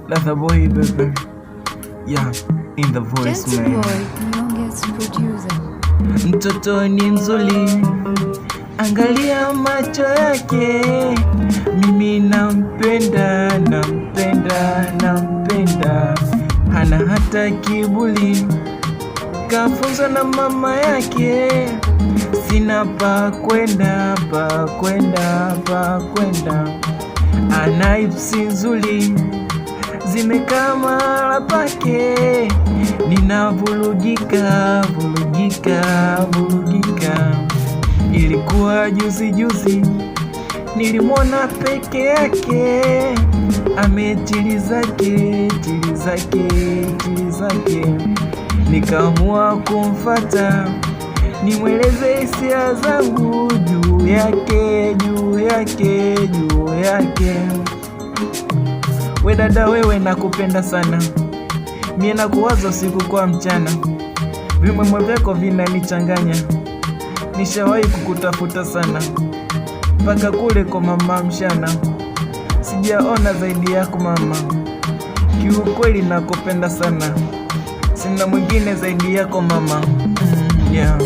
Ladha boy baby. Yeah, in the voice Gentle man. Boy, youngest producer. Mtoto ni mzuri, angalia macho yake. Mimi nampenda, nampenda, nampenda. Hana hata kiburi, kafunzwa na mama yake. Sina pa kwenda, pa kwenda, pa kwenda. Ana hipsi nzuri, zimekaa mahala pake. Ninavurugika, vurugika, vurugika. Ilikuwa juzi nilimwona peke yake, amechili zake, chili zake, chili zake. Nikaamua kumfata, nimweleze hisia zangu juu yake, juu yake, juu yake. We dada wewe, nakupenda sana, mie nakuwaza usiku kwa mchana. Vimwemwe vyako vinanichanganya, nishawahi kukutafuta sana, mpaka kule kwa mama mshana. Sijaona zaidi yako mama, kiukweli nakupenda sana, sina mwingine zaidi yako mama. Yeah.